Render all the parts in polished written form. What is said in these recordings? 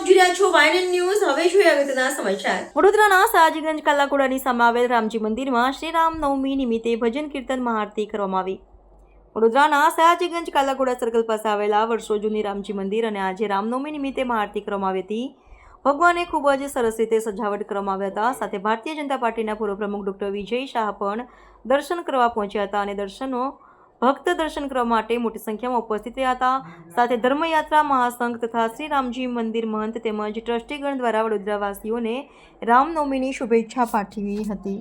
આપ જોઈ રહ્યા છો વાયન ન્યૂઝ. હવે જોઈએ અગત્યના સમાચાર. વડોદરાના સયાજીગંજ કાલાઘોડાની સામે આવેલ રામજી મંદિરમાં શ્રી રામનવમી નિમિત્તે ભજન કીર્તન મહાઆરતી કરવામાં આવી. વડોદરાના સયાજીગંજ કાલાઘોડા સર્કલ પાસે આવેલા વર્ષો જૂની રામજી મંદિર અને આજે રામનવમી નિમિત્તે મહાઆરતી કરવામાં આવી હતી. ભગવાને ખૂબ જ સરસ રીતે સજાવટ કરવામાં આવ્યા હતા. સાથે ભારતીય જનતા પાર્ટીના પૂર્વ પ્રમુખ ડોક્ટર વિજય શાહ પણ દર્શન કરવા પહોંચ્યા હતા અને ભક્ત દર્શન કરવા માટે મોટી સંખ્યામાં ઉપસ્થિત રહ્યા હતા. સાથે ધર્મયાત્રા મહાસંઘ તથા શ્રી રામજી મંદિર મહંત તેમજ ટ્રસ્ટીગણ દ્વારા વડોદરાવાસીઓને રામનવમીની શુભેચ્છા પાઠવી હતી.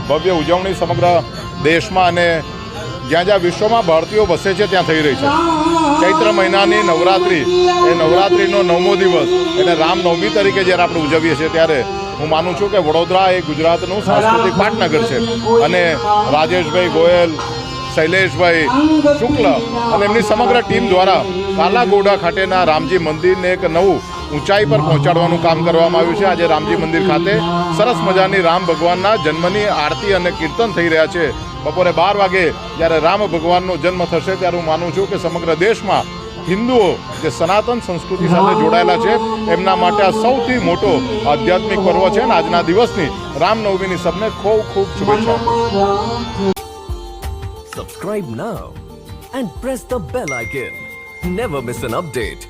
ભવ્ય ઉજવણી સમગ્ર દેશમાં અને જ્યાં જ્યાં વિશ્વમાં ભારતીયો વસે છે ત્યાં થઈ રહી છે. ચૈત્ર મહિનાની નવરાત્રિ, એ નવરાત્રિનો 9મો દિવસ એટલે રામનવમી તરીકે જ્યારે આપણે ઉજવીએ છીએ ત્યારે હું માનું છું કે વડોદરા એ ગુજરાતનું સાંસ્કૃતિક પાટનગર છે અને રાજેશભાઈ ગોયલ, શૈલેષભાઈ શુક્લ અને એમની સમગ્ર ટીમ દ્વારા કાલાઘોડા ખાતેના રામજી મંદિરને એક નવું ઊંચાઈ પર પહોંચાડવાનું કામ કરવામાં આવ્યું છે. આજે રામજી મંદિર ખાતે સરસ મજાની રામ ભગવાનના જન્મની આરતી અને કીર્તન થઈ રહ્યા છે. બપોરે 12 વાગે જ્યારે રામ ભગવાનનો જન્મ થશે ત્યારે હું માનું છું કે સમગ્ર દેશમાં હિન્દુઓ જે સનાતન સંસ્કૃતિ સાથે જોડાયેલા છે એમના માટે આ સૌથી મોટો આધ્યાત્મિક પર્વ છે અને આજના દિવસની રામનવમીની સૌને ખૂબ ખૂબ શુભેચ્છાઓ. Subscribe now and press the bell icon. Never miss an update.